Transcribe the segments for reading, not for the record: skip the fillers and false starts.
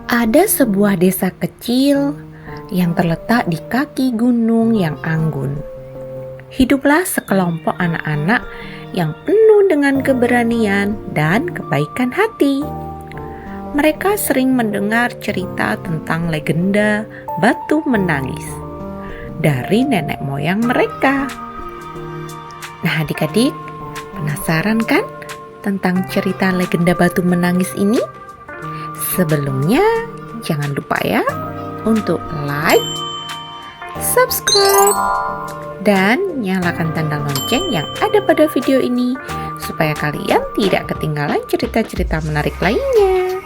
Ada sebuah desa kecil yang terletak di kaki gunung yang anggun. Hiduplah sekelompok anak-anak yang penuh dengan keberanian dan kebaikan hati. Mereka sering mendengar cerita tentang legenda batu menangis dari nenek moyang mereka. Nah, adik-adik, penasaran kan tentang cerita legenda batu menangis ini? Sebelumnya, jangan lupa ya untuk like, subscribe, dan nyalakan tanda lonceng yang ada pada video ini supaya kalian tidak ketinggalan cerita-cerita menarik lainnya.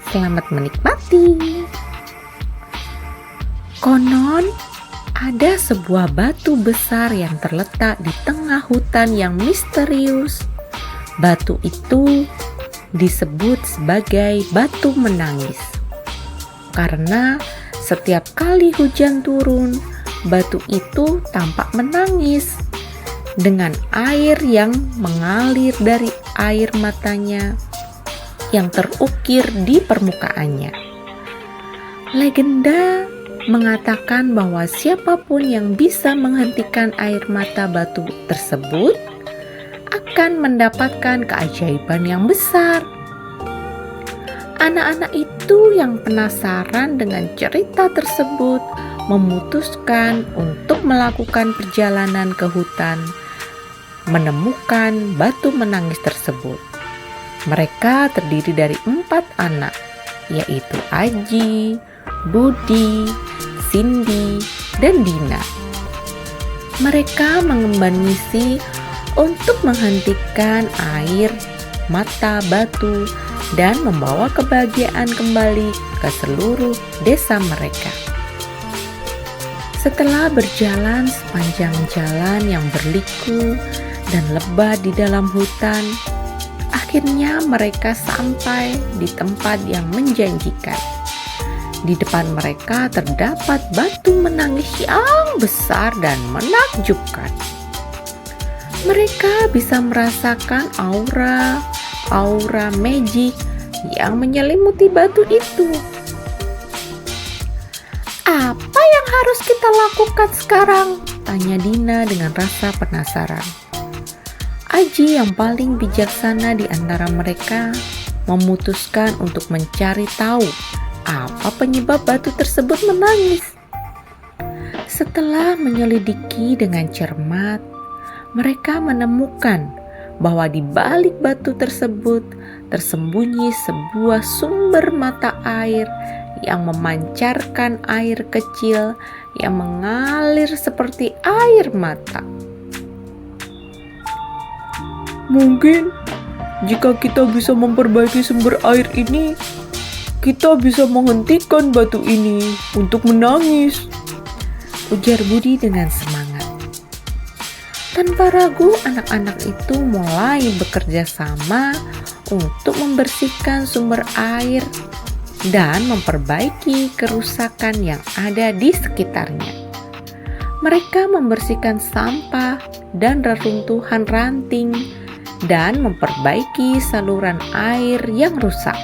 Selamat menikmati. Konon, ada sebuah batu besar yang terletak di tengah hutan yang misterius. Batu itu disebut sebagai batu menangis karena setiap kali hujan turun, batu itu tampak menangis dengan air yang mengalir dari air matanya yang terukir di permukaannya. Legenda mengatakan bahwa siapapun yang bisa menghentikan air mata batu tersebut akan mendapatkan keajaiban yang besar. Anak-anak itu yang penasaran dengan cerita tersebut memutuskan untuk melakukan perjalanan ke hutan menemukan batu menangis tersebut. Mereka terdiri dari 4 anak, yaitu Aji, Budi, Cindy, dan Dina. Mereka mengemban misi untuk menghentikan air mata batu dan membawa kebahagiaan kembali ke seluruh desa mereka. Setelah berjalan sepanjang jalan yang berliku dan lebat di dalam hutan, akhirnya mereka sampai di tempat yang menjanjikan. Di depan mereka terdapat batu menangis yang besar dan menakjubkan. Mereka bisa merasakan aura magic yang menyelimuti batu itu. Apa yang harus kita lakukan sekarang? Tanya Dina dengan rasa penasaran. Aji yang paling bijaksana di antara mereka memutuskan untuk mencari tahu apa penyebab batu tersebut menangis. Setelah menyelidiki dengan cermat, mereka menemukan bahwa di balik batu tersebut tersembunyi sebuah sumber mata air yang memancarkan air kecil yang mengalir seperti air mata. Mungkin jika kita bisa memperbaiki sumber air ini, kita bisa menghentikan batu ini untuk menangis, ujar Budi dengan semangat. Tanpa ragu, anak-anak itu mulai bekerja sama untuk membersihkan sumber air dan memperbaiki kerusakan yang ada di sekitarnya. Mereka membersihkan sampah dan reruntuhan ranting dan memperbaiki saluran air yang rusak.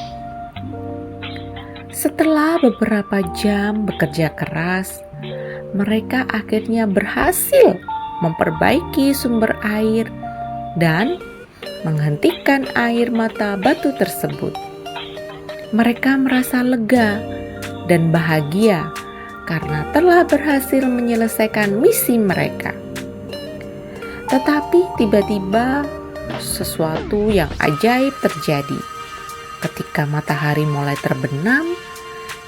Setelah beberapa jam bekerja keras, mereka akhirnya berhasil memperbaiki sumber air dan menghentikan air mata batu tersebut. Mereka merasa lega dan bahagia karena telah berhasil menyelesaikan misi mereka. Tetapi tiba-tiba sesuatu yang ajaib terjadi. Ketika matahari mulai terbenam,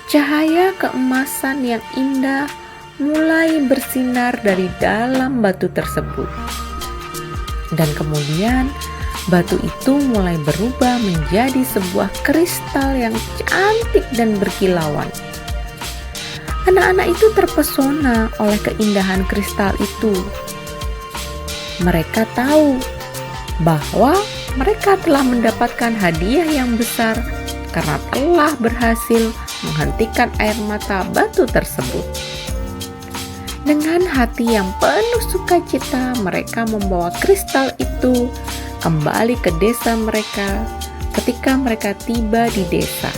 cahaya keemasan yang indah mulai bersinar dari dalam batu tersebut. Dan kemudian batu itu mulai berubah menjadi sebuah kristal yang cantik dan berkilauan. Anak-anak itu terpesona oleh keindahan kristal itu. Mereka tahu bahwa mereka telah mendapatkan hadiah yang besar karena telah berhasil menghentikan air mata batu tersebut. Dengan hati yang penuh sukacita, mereka membawa kristal itu kembali ke desa mereka. Ketika mereka tiba di desa,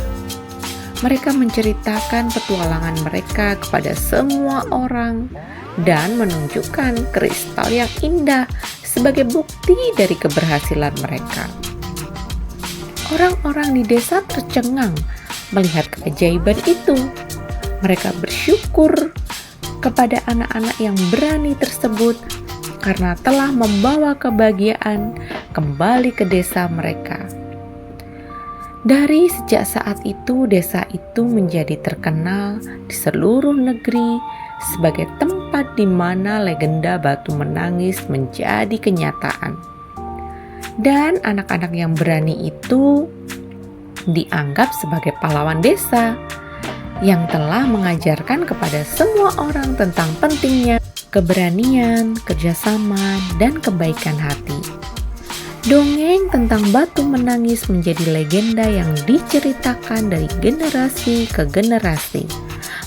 Mereka menceritakan petualangan mereka kepada semua orang dan menunjukkan kristal yang indah sebagai bukti dari keberhasilan mereka. Orang-orang di desa tercengang melihat keajaiban itu. Mereka bersyukur kepada anak-anak yang berani tersebut karena telah membawa kebahagiaan kembali ke desa mereka. Dari sejak saat itu, desa itu menjadi terkenal di seluruh negeri sebagai tempat di mana legenda batu menangis menjadi kenyataan. Dan anak-anak yang berani itu dianggap sebagai pahlawan desa yang telah mengajarkan kepada semua orang tentang pentingnya keberanian, kerjasama, dan kebaikan hati. Dongeng tentang batu menangis menjadi legenda yang diceritakan dari generasi ke generasi,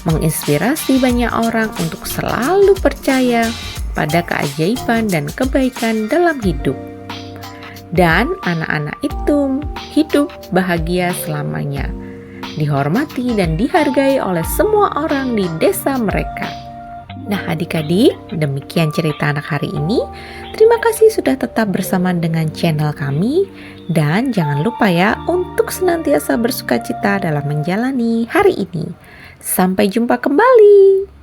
menginspirasi banyak orang untuk selalu percaya pada keajaiban dan kebaikan dalam hidup. Dan anak-anak itu hidup bahagia selamanya, dihormati dan dihargai oleh semua orang di desa mereka. Nah adik-adik, demikian cerita anak hari ini. Terima kasih sudah tetap bersama dengan channel kami. Dan jangan lupa ya untuk senantiasa bersukacita dalam menjalani hari ini. Sampai jumpa kembali.